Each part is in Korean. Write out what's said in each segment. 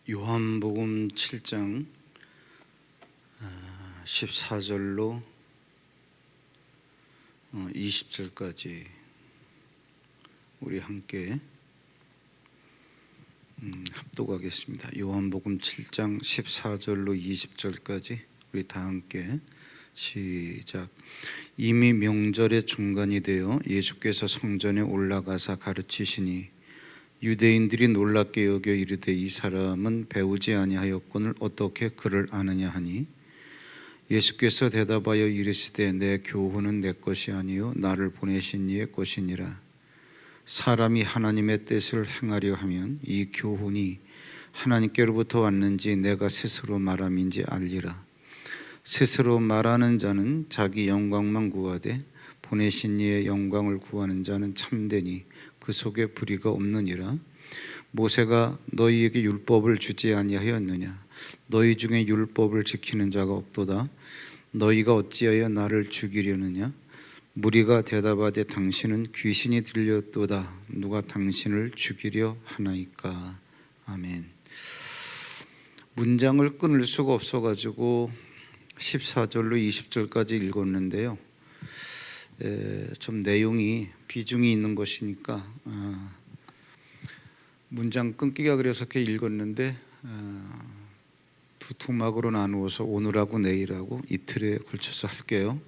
요한복음 7장 14절로 20절까지 우리 함께 합독하겠습니다. 요한복음 7장 14절로 20절까지 우리 다 함께 시작. 이미 명절의 중간이 되어 예수께서 성전에 올라가사 가르치시니 유대인들이 놀랍게 여겨 이르되 이 사람은 배우지 아니하였거늘 어떻게 그를 아느냐 하니, 예수께서 대답하여 이르시되 내 교훈은 내 것이 아니요 나를 보내신 이의 것이니라. 사람이 하나님의 뜻을 행하려 하면 이 교훈이 하나님께로부터 왔는지 내가 스스로 말함인지 알리라. 스스로 말하는 자는 자기 영광만 구하되 보내신 이의 영광을 구하는 자는 참되니 그 속에 불의가 없느니라. 모세가 너희에게 율법을 주지 아니하였느냐? 너희 중에 율법을 지키는 자가 없도다. 너희가 어찌하여 나를 죽이려느냐? 무리가 대답하되 당신은 귀신이 들렸도다. 누가 당신을 죽이려 하나이까? 아멘. 문장을 끊을 수가 없어가지고 14절로 20절까지 읽었는데요. 좀 내용이 비중이 있는 것이니까 문장 끊기가 그래서 이렇게 읽었는데 두 토막으로 나누어서 오늘하고 내일하고 이틀에 걸쳐서 할게요.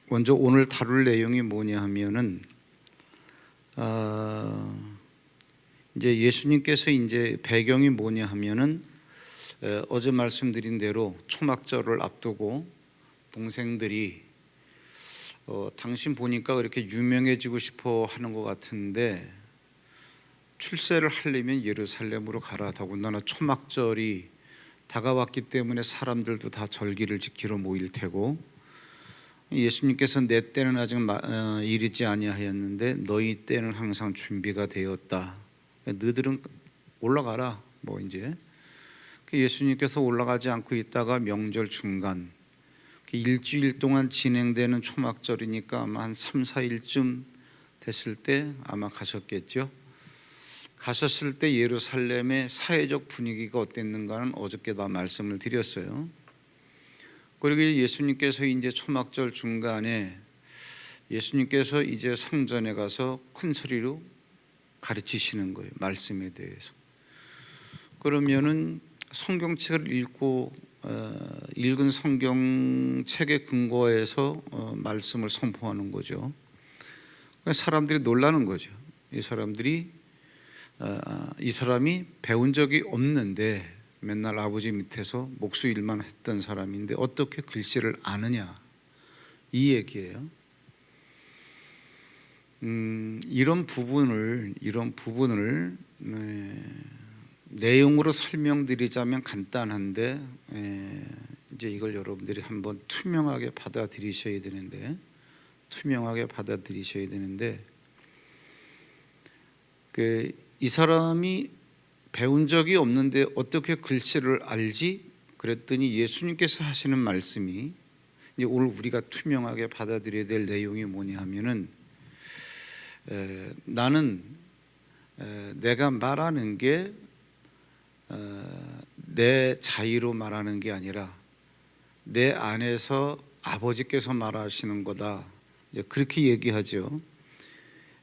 먼저 오늘 다룰 내용이 뭐냐 하면은 이제 예수님께서 이제 배경이 뭐냐 하면은 어제 말씀드린 대로 초막절을 앞두고 동생들이 당신 보니까 그렇게 유명해지고 싶어 하는 것 같은데 출세를 하려면 예루살렘으로 가라. 더군다나 초막절이 다가왔기 때문에 사람들도 다 절기를 지키러 모일 테고, 예수님께서 내 때는 아직 이르지 아니하였는데 너희 때는 항상 준비가 되었다. 너희들은 올라가라. 뭐 이제 예수님께서 올라가지 않고 있다가 명절 중간 일주일 동안 진행되는 초막절이니까 아마 한 3, 4일쯤 됐을 때 아마 가셨겠죠. 가셨을 때 예루살렘의 사회적 분위기가 어땠는가는 어저께 다 말씀을 드렸어요. 그리고 예수님께서 이제 초막절 중간에 예수님께서 이제 성전에 가서 큰 소리로 가르치시는 거예요. 말씀에 대해서. 그러면은 성경책을 읽은 성경책에 근거해서 말씀을 선포하는 거죠. 사람들이 놀라는 거죠. 이 사람이 배운 적이 없는데 맨날 아버지 밑에서 목수일만 했던 사람인데 어떻게 글씨를 아느냐, 이 얘기예요. 이런 부분을 내용으로 설명드리자면 간단한데 이제 이걸 여러분들이 한번 투명하게 받아들이셔야 되는데 이 사람이 배운 적이 없는데 어떻게 글씨를 알지? 그랬더니 예수님께서 하시는 말씀이 이제 오늘 우리가 투명하게 받아들여야 될 내용이 뭐냐 하면은 나는 내가 말하는 게 내 자의로 말하는 게 아니라 내 안에서 아버지께서 말하시는 거다. 이제 그렇게 얘기하죠.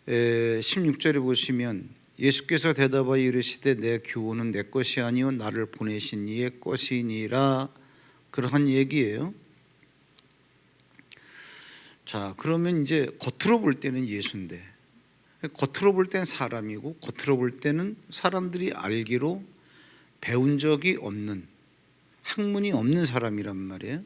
16절에 보시면 예수께서 대답하여 이르시되 내 교훈은 내 것이 아니요 나를 보내신 이의 것이니라. 그러한 얘기예요. 자, 그러면 이제 겉으로 볼 때는 예수인데, 겉으로 볼 때는 사람이고, 겉으로 볼 때는 사람들이 알기로 배운 적이 없는, 학문이 없는 사람이란 말이에요.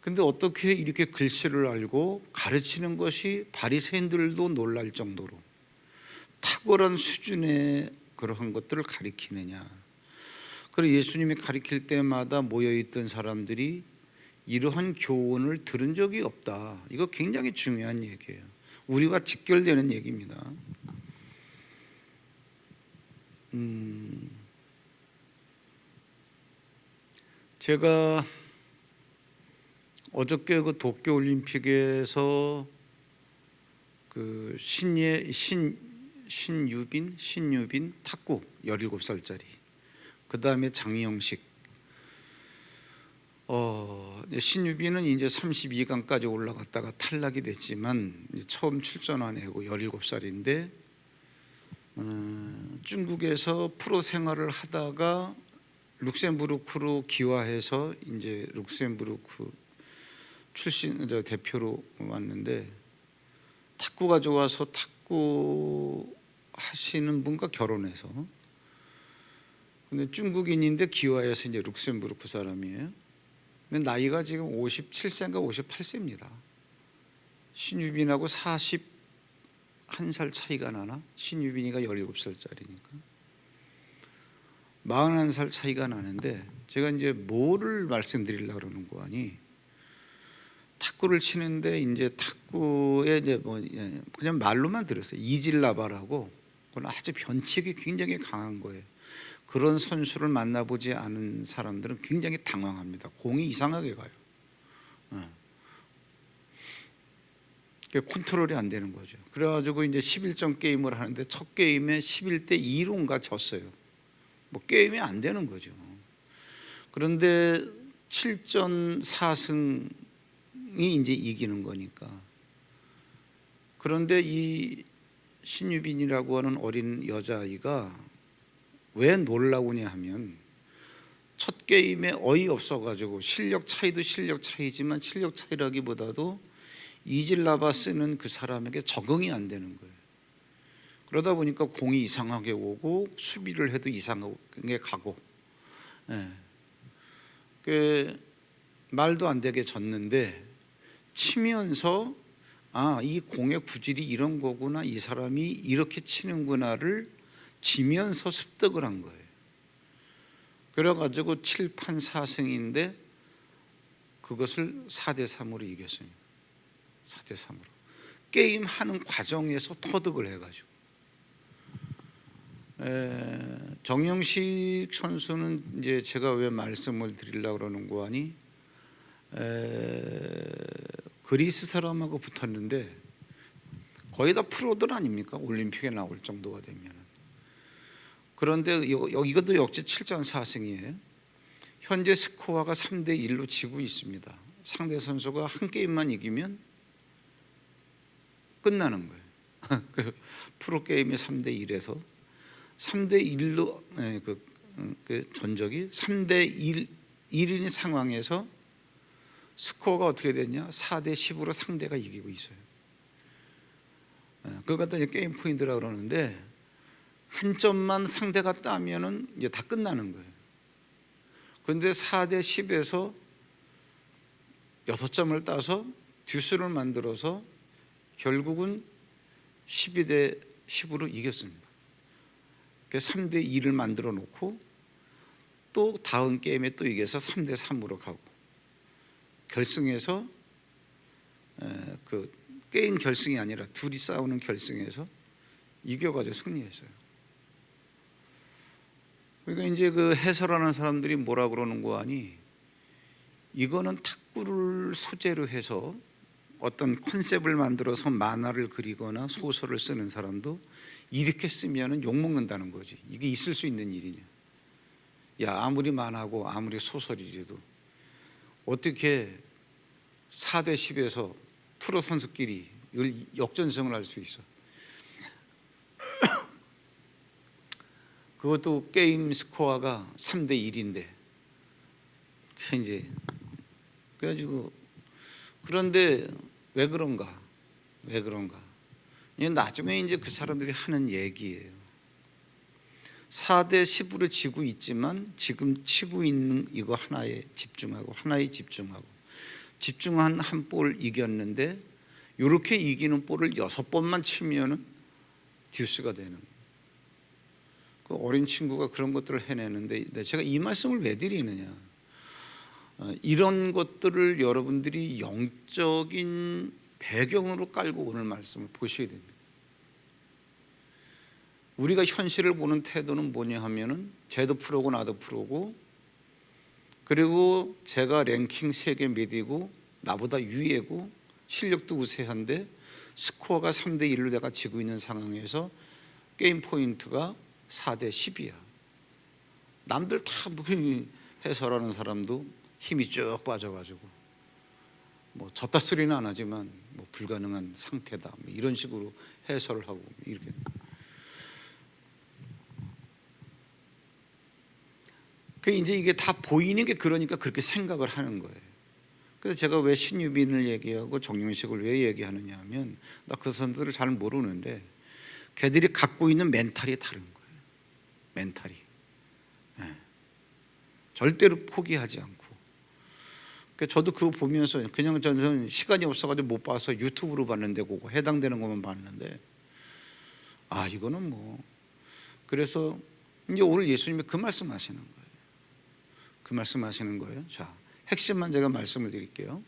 근데 어떻게 이렇게 글씨를 알고 가르치는 것이 바리새인들도 놀랄 정도로 탁월한 수준의 그러한 것들을 가르치느냐. 그리고 예수님이 가르칠 때마다 모여있던 사람들이 이러한 교훈을 들은 적이 없다. 이거 굉장히 중요한 얘기예요. 우리와 직결되는 얘기입니다. 제가 어저께 그 도쿄올림픽에서 그 신유빈 탁구 17살짜리. 그 다음에 장영식. 신유빈은 이제 32강까지 올라갔다가 탈락이 됐지만 처음 출전 안 해고 17살인데 중국에서 프로 생활을 하다가 룩셈부르크로 기화해서 이제 룩셈부르크 출신 대표로 왔는데, 탁구가 좋아서 탁구 하시는 분과 결혼해서, 근데 중국인인데 기와에서 이제 룩셈부르크 사람이에요. 근데 나이가 지금 57세인가 58세입니다. 신유빈하고 41살 차이가 나나? 신유빈이가 17살짜리니까 41살 차이가 나는데, 제가 이제 뭐를 말씀드리려고 그러는 거 아니, 탁구를 치는데 이제 탁구에 이제 뭐 그냥 말로만 들었어요. 이질라바라고. 그건 아주 변칙이 굉장히 강한 거예요. 그런 선수를 만나보지 않은 사람들은 굉장히 당황합니다. 공이 이상하게 가요. 컨트롤이 안 되는 거죠. 그래가지고 이제 11점 게임을 하는데 첫 게임에 11대 2로인가 졌어요. 뭐 게임이 안 되는 거죠. 그런데 7전 4승이 이제 이기는 거니까. 그런데 이 신유빈이라고 하는 어린 여자아이가 왜 놀라우냐 하면, 첫 게임에 어이없어 가지고, 실력 차이도 실력 차이지만 실력 차이라기보다도 이질라바 쓰는 그 사람에게 적응이 안 되는 거예요. 그러다 보니까 공이 이상하게 오고 수비를 해도 이상하게 가고, 말도 안 되게 졌는데 치면서 이 공의 구질이 이런 거구나, 이 사람이 이렇게 치는구나를 지면서 습득을 한 거예요. 그래가지고 7판 4승인데 그것을 4대 3으로 이겼습니다. 4대 3으로. 게임하는 과정에서 터득을 해가지고. 정영식 선수는 이제 제가 왜 말씀을 드리려고 그러는 거 아니, 그리스 사람하고 붙었는데 거의 다 프로들 아닙니까? 올림픽에 나올 정도가 되면. 그런데 이것도 역시 7전 4승이에요. 현재 스코어가 3대 1로 지고 있습니다. 상대 선수가 한 게임만 이기면 끝나는 거예요. 프로게임이 3대 1에서 3대 1로 그 전적이 3대 1인 상황에서 스코어가 어떻게 됐냐? 4대 10으로 상대가 이기고 있어요. 그걸 갖다 이제 게임 포인트라고 그러는데, 한 점만 상대가 따면은 이제 다 끝나는 거예요. 그런데 4대 10에서 6점을 따서 듀스를 만들어서 결국은 12대 10으로 이겼습니다. 그래서 3대 2를 만들어 놓고 또 다음 게임에 또 이겨서 3대 3으로 가고, 결승에서 그 게임 결승이 아니라 둘이 싸우는 결승에서 이겨가지고 승리했어요. 그러니까 이제 그 해설하는 사람들이 뭐라 그러는 거 아니, 이거는 탁구를 소재로 해서 어떤 컨셉을 만들어서 만화를 그리거나 소설을 쓰는 사람도 이렇게 쓰면은 욕먹는다는 거지. 이게 있을 수 있는 일이냐. 야, 아무리 만화고 아무리 소설이라도 어떻게 4대 10에서 프로 선수끼리 역전승을 할 수 있어. 그것도 게임 스코어가 3대 1인데 이제 그래가지고, 그런데 왜 그런가? 나중에 이제 그 사람들이 하는 얘기예요. 4대 10으로 지고 있지만 지금 치고 있는 이거 하나에 집중한 한 볼 이겼는데, 이렇게 이기는 볼을 6번만 치면은 듀스가 되는 거예요. 그 어린 친구가 그런 것들을 해내는데, 제가 이 말씀을 왜 드리느냐, 이런 것들을 여러분들이 영적인 배경으로 깔고 오늘 말씀을 보셔야 됩니다. 우리가 현실을 보는 태도는 뭐냐 하면은, 쟤도 프로고 나도 프로고, 그리고 제가 랭킹 세계 몇이고 나보다 위에고 실력도 우세한데 스코어가 3대 1로 내가 지고 있는 상황에서 게임 포인트가 4대 10이야. 남들 다 해설하는 사람도 힘이 쭉 빠져가지고 뭐 졌다 소리는 안 하지만 뭐 불가능한 상태다 뭐 이런 식으로 해설을 하고 이렇게. 그 이제 이게 다 보이는 게 그러니까 그렇게 생각을 하는 거예요. 그래서 제가 왜 신유빈을 얘기하고 정용식을 왜 얘기하느냐 하면 나 그 선수를 잘 모르는데 걔들이 갖고 있는 멘탈이 다른 거예요. 멘탈이. 네. 절대로 포기하지 않고. 저도 그거 보면서 그냥 저는 시간이 없어가지고 못 봐서 유튜브로 봤는데 그거 해당되는 것만 봤는데 아 이거는 뭐. 그래서 이제 오늘 예수님이 그 말씀하시는 거예요. 그 말씀하시는 거예요. 자, 핵심만 제가 말씀을 드릴게요.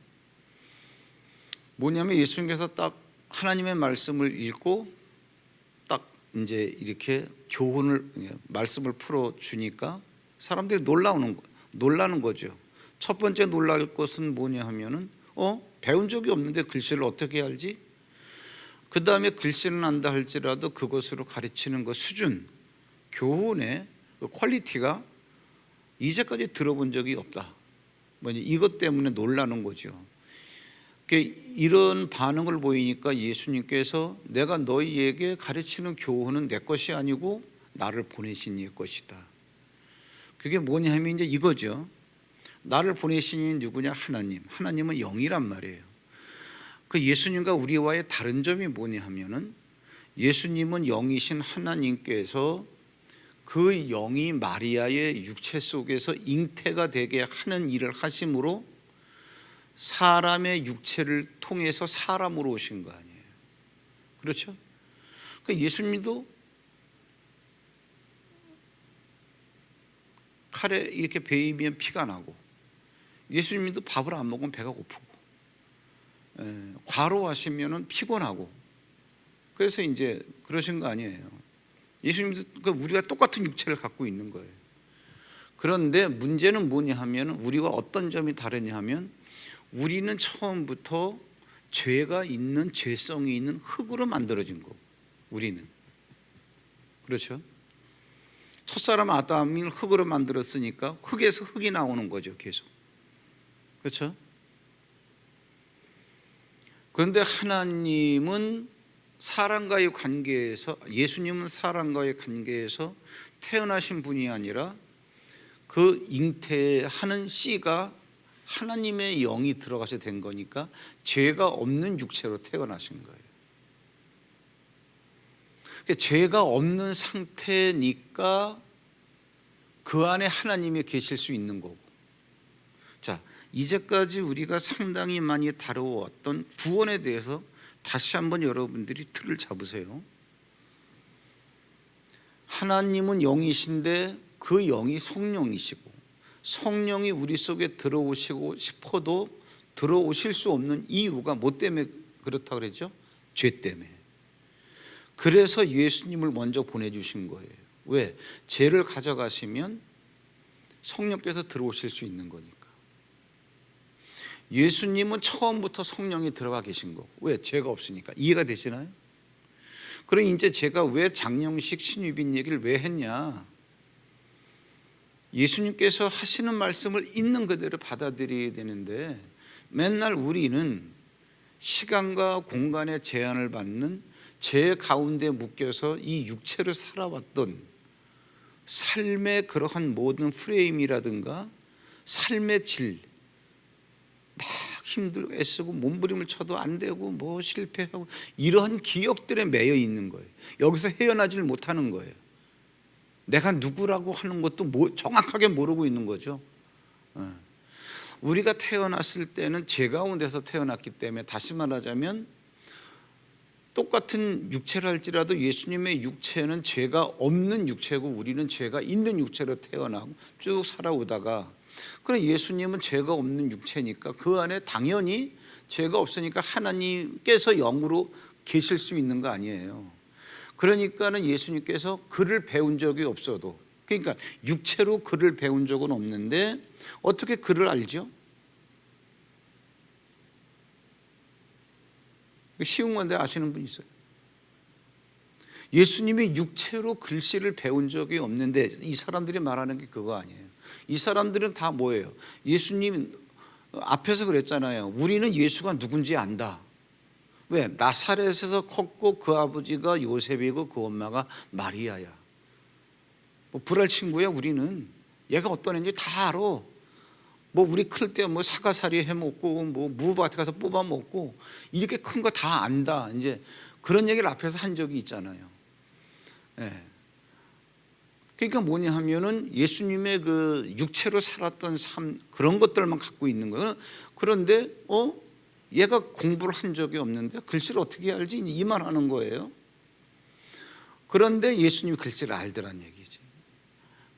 뭐냐면 예수님께서 딱 하나님의 말씀을 읽고 딱 이제 이렇게 교훈을 말씀을 풀어 주니까 사람들이 놀라는 거죠. 첫 번째 놀랄 것은 뭐냐 하면은 배운 적이 없는데 글씨를 어떻게 알지? 그 다음에 글씨는 안다 할지라도 그것으로 가르치는 것 수준, 교훈의 그 퀄리티가 이제까지 들어본 적이 없다. 이것 때문에 놀라는 거죠. 이런 반응을 보이니까 예수님께서 내가 너희에게 가르치는 교훈은 내 것이 아니고 나를 보내신 이의 것이다. 그게 뭐냐 하면 이제 이거죠. 나를 보내신 이는 누구냐? 하나님. 하나님은 영이란 말이에요. 그 예수님과 우리와의 다른 점이 뭐냐 하면은 예수님은 영이신 하나님께서 그 영이 마리아의 육체 속에서 잉태가 되게 하는 일을 하심으로 사람의 육체를 통해서 사람으로 오신 거 아니에요. 그렇죠? 예수님도 칼에 이렇게 베이면 피가 나고 예수님도 밥을 안 먹으면 배가 고프고 과로하시면 피곤하고 그래서 이제 그러신 거 아니에요. 예수님도 우리가 똑같은 육체를 갖고 있는 거예요. 그런데 문제는 뭐냐 하면 우리와 어떤 점이 다르냐 하면 우리는 처음부터 죄가 있는 죄성이 있는 흙으로 만들어진 거고 우리는 그렇죠? 첫사람 아담을 흙으로 만들었으니까 흙에서 흙이 나오는 거죠 계속. 그렇죠? 그런데 하나님은 사람과의 관계에서 예수님은 사람과의 관계에서 태어나신 분이 아니라 그 잉태하는 씨가 하나님의 영이 들어가서 된 거니까 죄가 없는 육체로 태어나신 거예요. 그러니까 죄가 없는 상태니까 그 안에 하나님이 계실 수 있는 거고. 자, 이제까지 우리가 상당히 많이 다루어왔던 구원에 대해서 다시 한번 여러분들이 틀을 잡으세요. 하나님은 영이신데 그 영이 성령이시고 성령이 우리 속에 들어오시고 싶어도 들어오실 수 없는 이유가 뭐 때문에 그렇다고 그랬죠? 죄 때문에. 그래서 예수님을 먼저 보내주신 거예요. 왜? 죄를 가져가시면 성령께서 들어오실 수 있는 거니까. 예수님은 처음부터 성령이 들어가 계신 거고. 왜? 죄가 없으니까. 이해가 되시나요? 그럼 이제 제가 왜 장영식 신유빈 얘기를 왜 했냐? 예수님께서 하시는 말씀을 있는 그대로 받아들여야 되는데 맨날 우리는 시간과 공간의 제한을 받는 죄 가운데 묶여서 이 육체로 살아왔던 삶의 그러한 모든 프레임이라든가 삶의 질, 막 힘들고 애쓰고 몸부림을 쳐도 안 되고 뭐 실패하고 이러한 기억들에 매여 있는 거예요. 여기서 헤어나질 못하는 거예요. 내가 누구라고 하는 것도 정확하게 모르고 있는 거죠. 우리가 태어났을 때는 죄 가운데서 태어났기 때문에 다시 말하자면 똑같은 육체를 할지라도 예수님의 육체는 죄가 없는 육체고 우리는 죄가 있는 육체로 태어나고 쭉 살아오다가 그럼 예수님은 죄가 없는 육체니까 그 안에 당연히 죄가 없으니까 하나님께서 영으로 계실 수 있는 거 아니에요. 그러니까는 예수님께서 글을 배운 적이 없어도 그러니까 육체로 글을 배운 적은 없는데 어떻게 글을 알죠? 쉬운 건데 아시는 분 있어요? 예수님이 육체로 글씨를 배운 적이 없는데 이 사람들이 말하는 게 그거 아니에요. 이 사람들은 다 뭐예요? 예수님 앞에서 그랬잖아요. 우리는 예수가 누군지 안다. 왜? 나사렛에서 컸고 그 아버지가 요셉이고 그 엄마가 마리아야. 뭐 불알 친구야. 우리는 얘가 어떤 애인지 다 알아. 뭐 우리 클 때 뭐 사과살이 해먹고 뭐 무밭에 가서 뽑아 먹고 이렇게 큰 거 다 안다. 이제 그런 얘기를 앞에서 한 적이 있잖아요. 예. 그러니까 뭐냐 하면은 예수님의 그 육체로 살았던 삶 그런 것들만 갖고 있는 거예요. 그런데 얘가 공부를 한 적이 없는데 글씨를 어떻게 알지? 이 말 하는 거예요. 그런데 예수님이 글씨를 알더란 얘기지.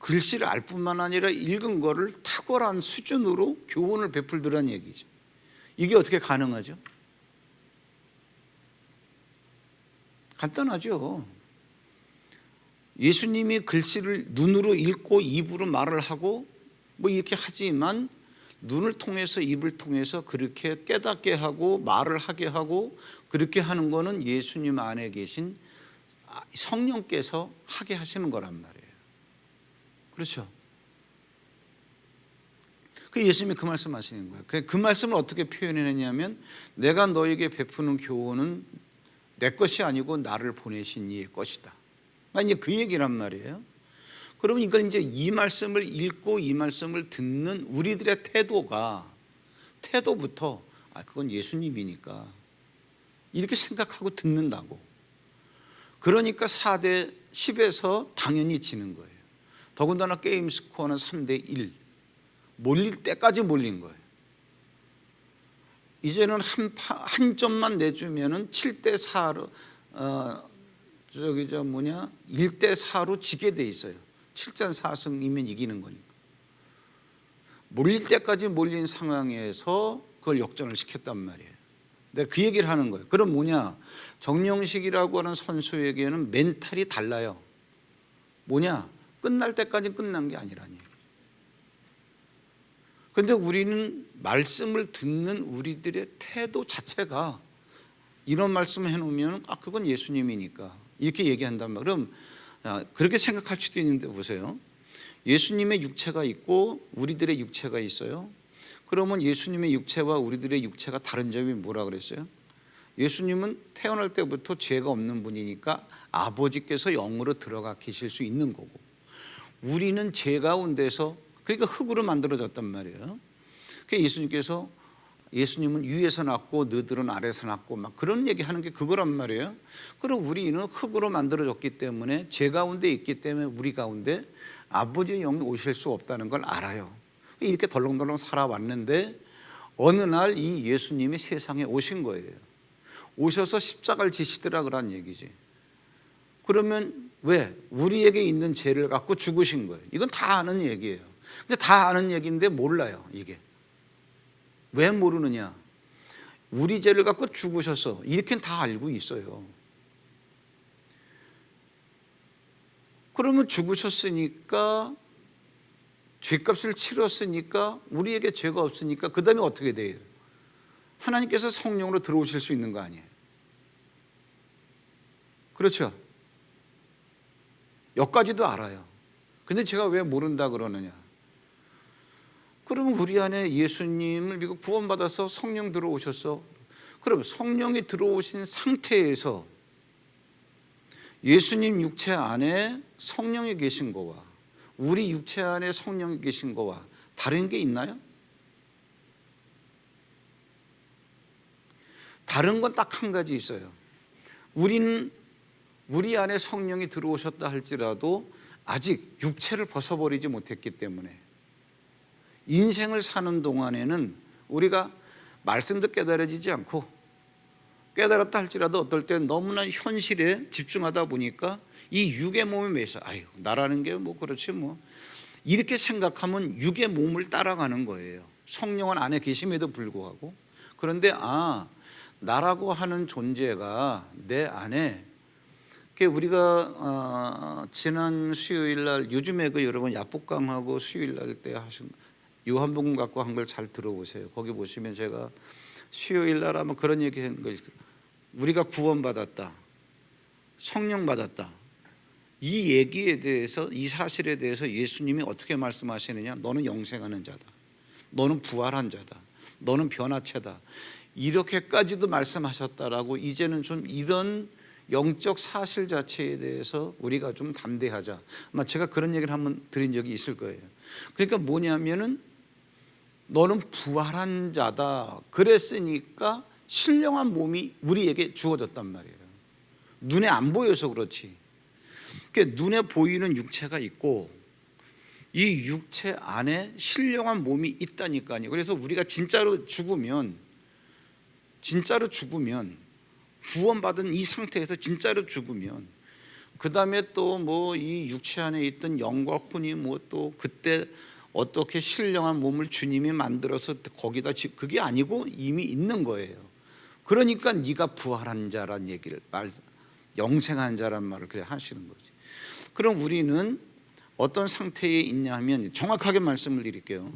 글씨를 알 뿐만 아니라 읽은 거를 탁월한 수준으로 교훈을 베풀더란 얘기죠. 이게 어떻게 가능하죠? 간단하죠. 예수님이 글씨를 눈으로 읽고 입으로 말을 하고 뭐 이렇게 하지만 눈을 통해서 입을 통해서 그렇게 깨닫게 하고 말을 하게 하고 그렇게 하는 거는 예수님 안에 계신 성령께서 하게 하시는 거란 말이에요. 그렇죠? 그 예수님이 그 말씀 하시는 거예요. 그 말씀을 어떻게 표현해냈냐면 내가 너에게 베푸는 교훈은 내 것이 아니고 나를 보내신 이의 것이다. 이제 그 얘기란 말이에요. 그러면 이걸 이제 이 말씀을 읽고 이 말씀을 듣는 우리들의 태도부터 그건 예수님이니까 이렇게 생각하고 듣는다고. 그러니까 4대 10에서 당연히 지는 거예요. 더군다나 게임 스코어는 3대 1. 몰릴 때까지 몰린 거예요. 이제는 한 점만 내주면은 7대 4로 1대 4로 지게 돼 있어요. 7전 4승이면 이기는 거니까. 몰릴 때까지 몰린 상황에서 그걸 역전을 시켰단 말이에요. 내가 그 얘기를 하는 거예요. 그럼 뭐냐? 정영식이라고 하는 선수에게는 멘탈이 달라요. 뭐냐? 끝날 때까지 끝난 게 아니라니. 그런데 우리는 말씀을 듣는 우리들의 태도 자체가 이런 말씀을 해놓으면 그건 예수님이니까 이렇게 얘기한단 말이에요. 그럼 그렇게 생각할 수도 있는데 보세요. 예수님의 육체가 있고 우리들의 육체가 있어요. 그러면 예수님의 육체와 우리들의 육체가 다른 점이 뭐라 그랬어요? 예수님은 태어날 때부터 죄가 없는 분이니까 아버지께서 영으로 들어가 계실 수 있는 거고, 우리는 죄 가운데서 그러니까 흙으로 만들어졌단 말이에요. 그래서 예수님은 위에서 났고 너희들은 아래에서 났고 막 그런 얘기하는 게 그거란 말이에요. 그리고 우리는 흙으로 만들어졌기 때문에 죄 가운데 있기 때문에 우리 가운데 아버지의 영이 오실 수 없다는 걸 알아요. 이렇게 덜렁덜렁 살아왔는데 어느 날 이 예수님이 세상에 오신 거예요. 오셔서 십자가를 지시더라 그런 얘기지. 그러면 왜? 우리에게 있는 죄를 갖고 죽으신 거예요. 이건 다 아는 얘기예요. 근데 다 아는 얘기인데 몰라요. 이게 왜 모르느냐? 우리 죄를 갖고 죽으셔서 이렇게는 다 알고 있어요. 그러면 죽으셨으니까 죄값을 치렀으니까 우리에게 죄가 없으니까 그 다음에 어떻게 돼요? 하나님께서 성령으로 들어오실 수 있는 거 아니에요? 그렇죠? 여기까지도 알아요. 근데 제가 왜 모른다 그러느냐? 그러면 우리 안에 예수님을 믿고 구원받아서 성령 들어오셨어. 그럼 성령이 들어오신 상태에서 예수님 육체 안에 성령이 계신 거와 우리 육체 안에 성령이 계신 거와 다른 게 있나요? 다른 건 딱 한 가지 있어요. 우리는 우리 안에 성령이 들어오셨다 할지라도 아직 육체를 벗어버리지 못했기 때문에 인생을 사는 동안에는 우리가 말씀도 깨달아지지 않고 깨달았다 할지라도 어떨 땐 너무나 현실에 집중하다 보니까 이 육의 몸에 매서 나라는 게 뭐 그렇지 뭐 이렇게 생각하면 육의 몸을 따라가는 거예요. 성령은 안에 계심에도 불구하고. 그런데 나라고 하는 존재가 내 안에 우리가 지난 수요일 날 요즘에 여러분 야복강하고 수요일 날 때 하신 요한복음 갖고 한 걸 잘 들어보세요. 거기 보시면 제가 수요일 날 아마 그런 얘기 한 거 우리가 구원받았다. 성령 받았다. 이 얘기에 대해서, 이 사실에 대해서 예수님이 어떻게 말씀하시느냐? 너는 영생하는 자다. 너는 부활한 자다. 너는 변화체다. 이렇게까지도 말씀하셨다라고 이제는 좀 이런 영적 사실 자체에 대해서 우리가 좀 담대하자. 아마 제가 그런 얘기를 한번 드린 적이 있을 거예요. 그러니까 뭐냐면은 너는 부활한 자다. 그랬으니까 신령한 몸이 우리에게 주어졌단 말이에요. 눈에 안 보여서 그렇지. 그러니까 눈에 보이는 육체가 있고 이 육체 안에 신령한 몸이 있다니까요. 그래서 우리가 진짜로 죽으면 구원받은 이 상태에서 진짜로 죽으면 그 다음에 또 뭐 이 육체 안에 있던 영과 혼이 뭐 또 그때 어떻게 신령한 몸을 주님이 만들어서 거기다 그게 아니고 이미 있는 거예요. 그러니까 네가 부활한 자란 얘기를 영생한 자란 말을 그래 하시는 거지. 그럼 우리는 어떤 상태에 있냐 하면 정확하게 말씀을 드릴게요.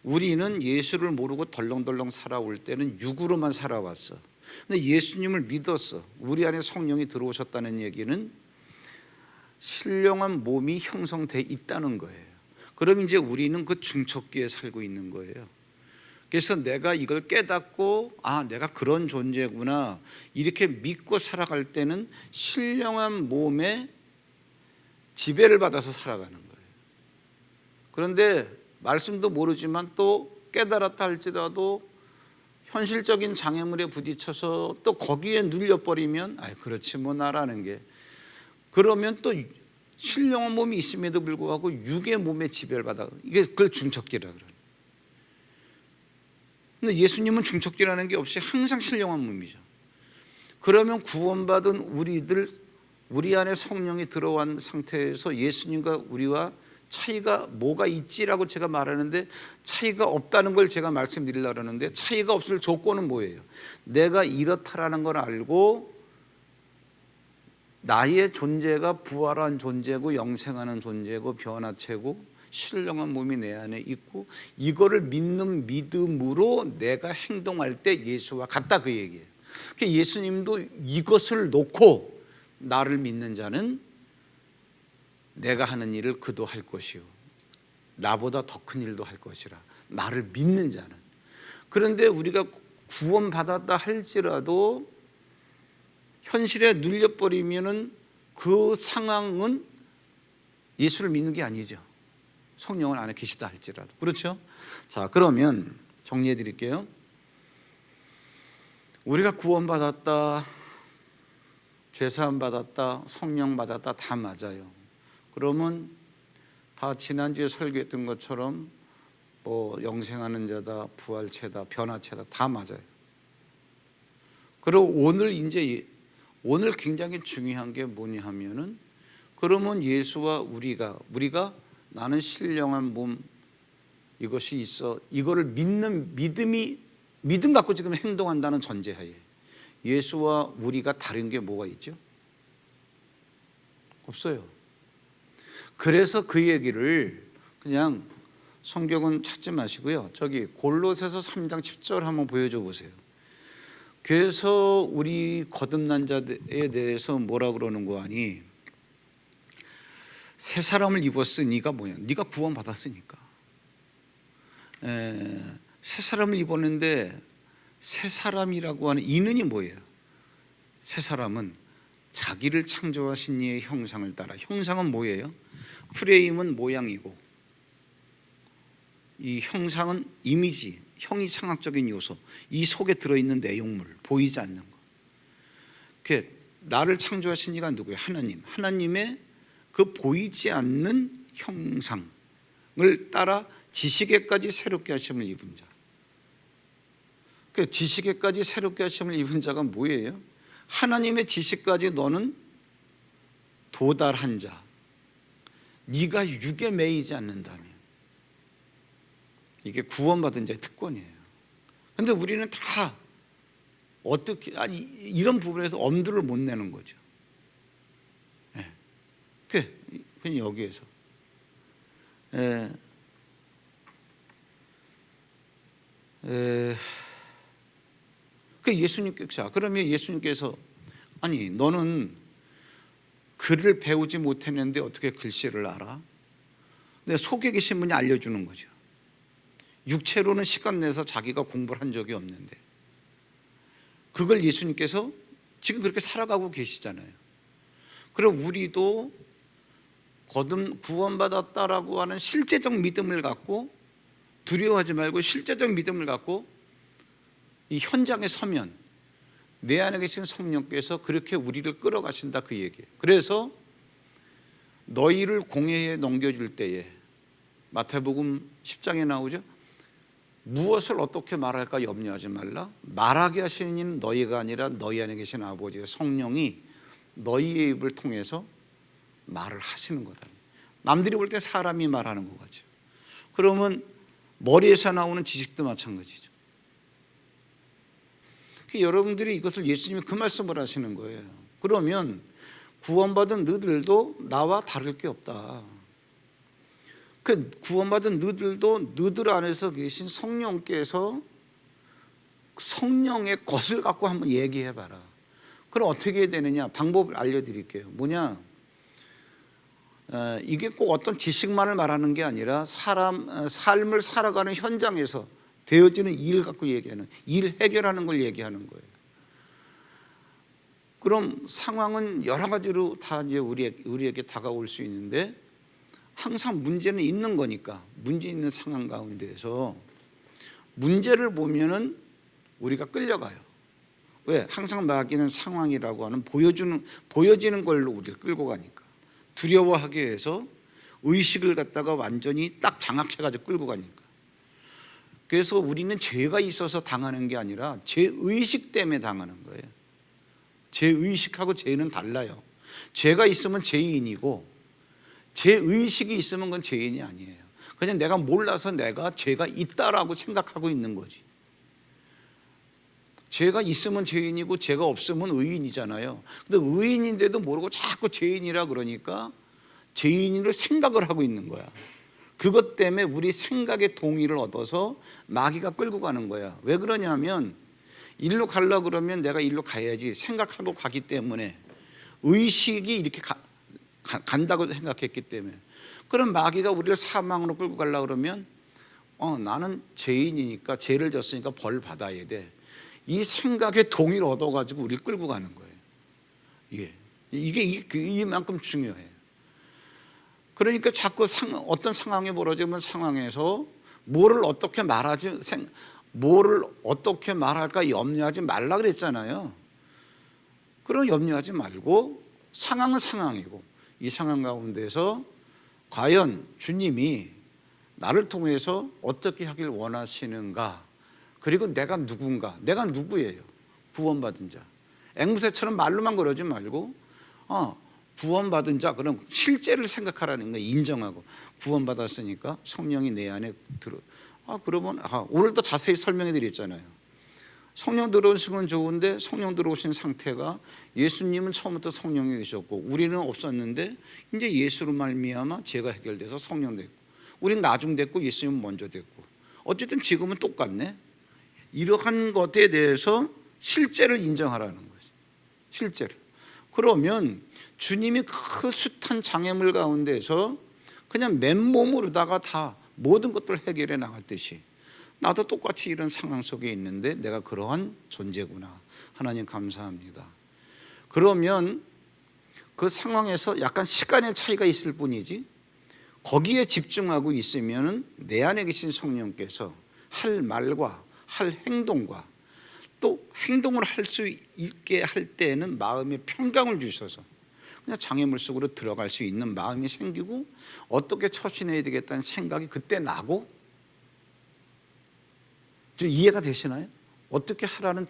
우리는 예수를 모르고 덜렁덜렁 살아올 때는 육으로만 살아왔어. 근데 예수님을 믿었어. 우리 안에 성령이 들어오셨다는 얘기는 신령한 몸이 형성돼 있다는 거예요. 그럼 이제 우리는 그 중첩기에 살고 있는 거예요. 그래서 내가 이걸 깨닫고 내가 그런 존재구나 이렇게 믿고 살아갈 때는 신령한 몸에 지배를 받아서 살아가는 거예요. 그런데 말씀도 모르지만 또 깨달았다 할지라도 현실적인 장애물에 부딪혀서 또 거기에 눌려버리면 그렇지 뭐 나라는 게, 그러면 또 신령한 몸이 있음에도 불구하고 육의 몸에 지배를 받아. 이게 그걸 중첩기라 그래요. 근데 예수님은 중첩기라는 게 없이 항상 신령한 몸이죠. 그러면 구원받은 우리 안에 성령이 들어온 상태에서 예수님과 우리와 차이가 뭐가 있지라고 제가 말하는데 차이가 없다는 걸 제가 말씀드리려고 하는데, 차이가 없을 조건은 뭐예요? 내가 이렇다라는 걸 알고 나의 존재가 부활한 존재고 영생하는 존재고 변화체고 신령한 몸이 내 안에 있고 이거를 믿는 믿음으로 내가 행동할 때 예수와 같다, 그 얘기예요. 그러니까 예수님도 이것을 놓고 나를 믿는 자는 내가 하는 일을 그도 할 것이요 나보다 더 큰 일도 할 것이라, 나를 믿는 자는. 그런데 우리가 구원받았다 할지라도 현실에 눌려버리면은 그 상황은 예수를 믿는 게 아니죠. 성령은 안에 계시다 할지라도. 그렇죠? 자, 그러면 정리해 드릴게요. 우리가 구원받았다, 죄사함 받았다, 성령 받았다 다 맞아요. 그러면 다 지난주에 설교했던 것처럼 뭐 영생하는 자다, 부활체다, 변화체다 다 맞아요. 그리고 오늘 굉장히 중요한 게 뭐냐 하면은, 그러면 예수와 우리가 나는 신령한 몸 이것이 있어, 이거를 믿는 믿음 갖고 지금 행동한다는 전제하에 예수와 우리가 다른 게 뭐가 있죠? 없어요. 그래서 그 얘기를 그냥 성경은 찾지 마시고요, 저기 골로새서 3장 10절 한번 보여줘 보세요. 그래서 우리 거듭난 자에 대해서 뭐라 그러는 거 아니? 새 사람을 입었으니까 뭐냐? 네가 구원 받았으니까. 새 사람을 입었는데 새 사람이라고 하는 이는이 뭐예요? 새 사람은 자기를 창조하신 이의 형상을 따라. 형상은 뭐예요? 프레임은 모양이고 이 형상은 이미지, 형이상학적인 요소, 이 속에 들어있는 내용물, 보이지 않는 거. 그 나를 창조하신 이가 누구예요? 하나님의 그 보이지 않는 형상을 따라 지식에까지 새롭게 하심을 입은 자. 그 지식에까지 새롭게 하심을 입은 자가 뭐예요? 하나님의 지식까지 너는 도달한 자. 네가 육에 매이지 않는다면 이게 구원받은 자의 특권이에요. 그런데 우리는 다 어떻게 이런 부분에서 엄두를 못 내는 거죠. 그냥 여기에서 그 예수님께서, 그러면 예수님께서 너는 글을 배우지 못했는데 어떻게 글씨를 알아? 근데 속에 계신 분이 알려주는 거죠. 육체로는 시간 내서 자기가 공부를 한 적이 없는데 그걸 예수님께서 지금 그렇게 살아가고 계시잖아요. 그럼 우리도 거듭 구원받았다라고 하는 실제적 믿음을 갖고, 두려워하지 말고 실제적 믿음을 갖고 이 현장에 서면 내 안에 계신 성령께서 그렇게 우리를 끌어가신다, 그 얘기예요. 그래서 너희를 공회에 넘겨줄 때에, 마태복음 10장에 나오죠. 무엇을 어떻게 말할까 염려하지 말라. 말하게 하시는 이는 너희가 아니라 너희 안에 계신 아버지의 성령이 너희의 입을 통해서 말을 하시는 거다. 남들이 볼 때 사람이 말하는 것 같죠. 그러면 머리에서 나오는 지식도 마찬가지죠. 여러분들이 이것을, 예수님이 그 말씀을 하시는 거예요. 그러면 구원받은 너희들도 나와 다를 게 없다. 그 구원받은 너희들도 너희들 안에서 계신 성령께서 성령의 것을 갖고 한번 얘기해봐라. 그럼 어떻게 해야 되느냐? 방법을 알려드릴게요. 뭐냐? 이게 꼭 어떤 지식만을 말하는 게 아니라 삶을 살아가는 현장에서 되어지는 일 갖고 얘기하는, 일 해결하는 걸 얘기하는 거예요. 그럼 상황은 여러 가지로 다 이제 우리에게 다가올 수 있는데, 항상 문제는 있는 거니까 문제 있는 상황 가운데에서 문제를 보면은 우리가 끌려가요. 왜? 항상 마귀는 상황이라고 하는 보여지는 걸로 우리를 끌고 가니까. 두려워하게 해서 의식을 갖다가 완전히 딱 장악해가지고 끌고 가니까. 그래서 우리는 죄가 있어서 당하는 게 아니라 죄의식 때문에 당하는 거예요. 죄의식하고 죄는 달라요. 죄가 있으면 죄인이고 죄의식이 있으면 그건 죄인이 아니에요. 그냥 내가 몰라서 내가 죄가 있다라고 생각하고 있는 거지. 죄가 있으면 죄인이고 죄가 없으면 의인이잖아요. 근데 의인인데도 모르고 자꾸 죄인이라 그러니까 죄인으로 생각을 하고 있는 거야. 그것 때문에 우리 생각의 동의를 얻어서 마귀가 끌고 가는 거야. 왜 그러냐면 일로 가려고 그러면 내가 일로 가야지 생각하고 가기 때문에, 의식이 이렇게 간다고 생각했기 때문에. 그럼 마귀가 우리를 사망으로 끌고 가려고 그러면 나는 죄인이니까, 죄를 졌으니까 벌 받아야 돼. 이 생각의 동의를 얻어가지고 우리를 끌고 가는 거예요. 이게 이만큼 중요해요. 그러니까 자꾸 어떤 상황이 벌어지면 상황에서 뭐를 어떻게 말할까 염려하지 말라 그랬잖아요. 그럼 염려하지 말고, 상황은 상황이고 이 상황 가운데서 과연 주님이 나를 통해서 어떻게 하길 원하시는가, 그리고 내가 누군가, 내가 누구예요? 구원받은 자. 앵무새처럼 말로만 그러지 말고 구원받은 자, 그럼 실제를 생각하라는 거예요. 인정하고 구원받았으니까 성령이 내 안에 들어. 그러면 오늘 또 자세히 설명해 드렸잖아요. 성령 들어오시면 좋은데 성령 들어오신 상태가, 예수님은 처음부터 성령이 계셨고 우리는 없었는데 이제 예수로 말미암아 죄가 해결돼서 성령 됐고, 우리는 나중 됐고 예수님은 먼저 됐고, 어쨌든 지금은 똑같네. 이러한 것에 대해서 실제를 인정하라는 거지. 실제를. 그러면 주님이 그 숱한 장애물 가운데서 그냥 맨몸으로다가 다 모든 것들을 해결해 나갔듯이, 나도 똑같이 이런 상황 속에 있는데 내가 그러한 존재구나. 하나님 감사합니다. 그러면 그 상황에서 약간 시간의 차이가 있을 뿐이지, 거기에 집중하고 있으면 내 안에 계신 성령께서 할 말과 할 행동과 또 행동을 할 수 있게 할 때에는 마음의 평강을 주셔서 그냥 장애물 속으로 들어갈 수 있는 마음이 생기고, 어떻게 처신해야 되겠다는 생각이 그때 나고. 좀 이해가 되시나요? 어떻게 하라는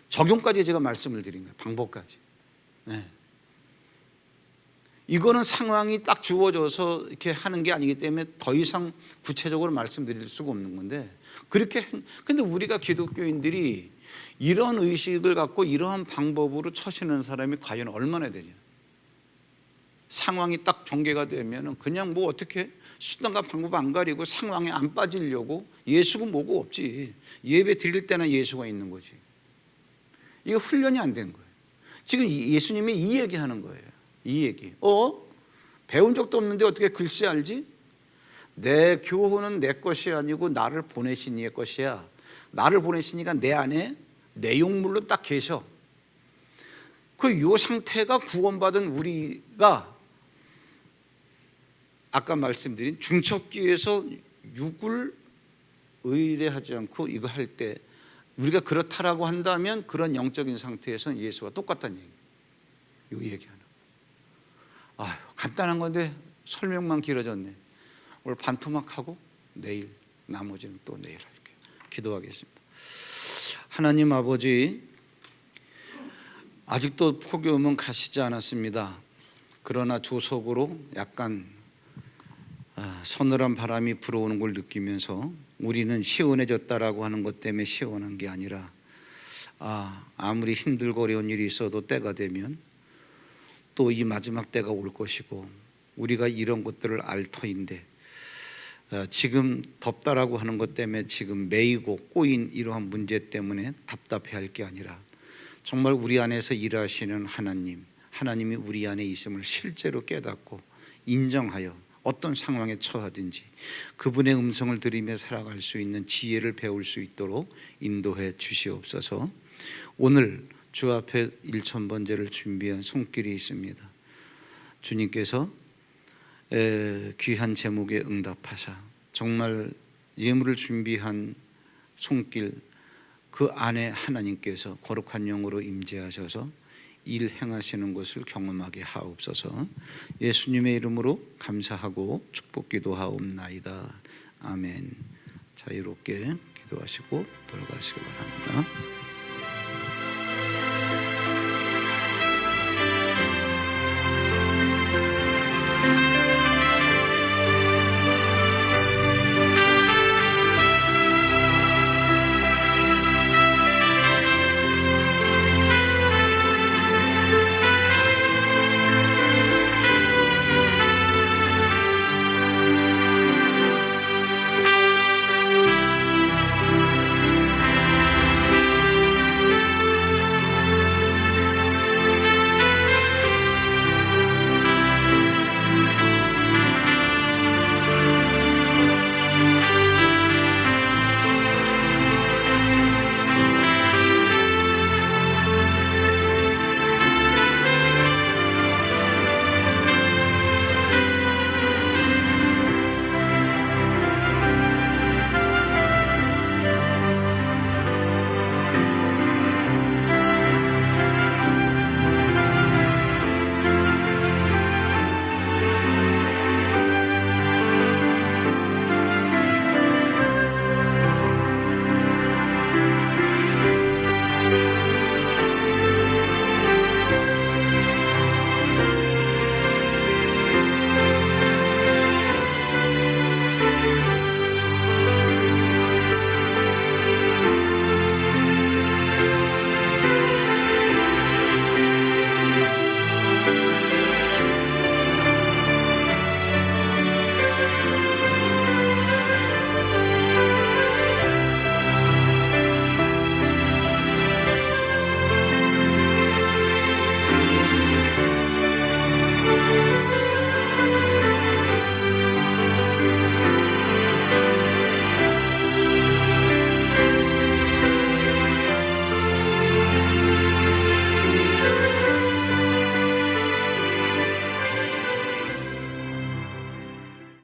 적용까지 제가 말씀을 드린 거예요. 방법까지. 네. 이거는 상황이 딱 주어져서 이렇게 하는 게 아니기 때문에 더 이상 구체적으로 말씀드릴 수가 없는 건데, 근데 우리가 기독교인들이 이런 의식을 갖고 이러한 방법으로 처신하는 사람이 과연 얼마나 되냐. 상황이 딱 전개가 되면 그냥 뭐 어떻게 수단과 방법 안 가리고 상황에 안 빠지려고, 예수가 뭐고 없지. 예배 드릴 때나 예수가 있는 거지. 이거 훈련이 안 된 거예요. 지금 예수님이 이 얘기하는 거예요. 이 얘기. 배운 적도 없는데 어떻게 글씨 알지? 내 교훈은 내 것이 아니고 나를 보내신 이의 것이야. 나를 보내시니까 내 안에 내용물로 딱 계셔. 요 상태가 구원받은 우리가 아까 말씀드린 중첩기에서 육을 의뢰하지 않고 이거 할 때 우리가 그렇다라고 한다면 그런 영적인 상태에서는 예수와 똑같다는 얘기예요. 이 얘기하는. 간단한 건데 설명만 길어졌네. 오늘 반토막하고 내일 나머지는 또 내일 할게요. 기도하겠습니다. 하나님 아버지, 아직도 포교음은 가시지 않았습니다. 그러나 조속으로 약간 서늘한 바람이 불어오는 걸 느끼면서 우리는 시원해졌다라고 하는 것 때문에 시원한 게 아니라 아무리 힘들고 어려운 일이 있어도 때가 되면 또 이 마지막 때가 올 것이고 우리가 이런 것들을 알 터인데 지금 덥다라고 하는 것 때문에 지금 매이고 꼬인 이러한 문제 때문에 답답해할 게 아니라 정말 우리 안에서 일하시는 하나님이 우리 안에 있음을 실제로 깨닫고 인정하여 어떤 상황에 처하든지 그분의 음성을 들으며 살아갈 수 있는 지혜를 배울 수 있도록 인도해 주시옵소서. 오늘 주 앞에 1000번제를 준비한 손길이 있습니다. 주님께서 귀한 제목에 응답하사 정말 예물을 준비한 손길 그 안에 하나님께서 거룩한 영으로 임재하셔서 일 행하시는 것을 경험하게 하옵소서. 예수님의 이름으로 감사하고 축복기도 하옵나이다. 아멘. 자유롭게 기도하시고 돌아가시기 바랍니다.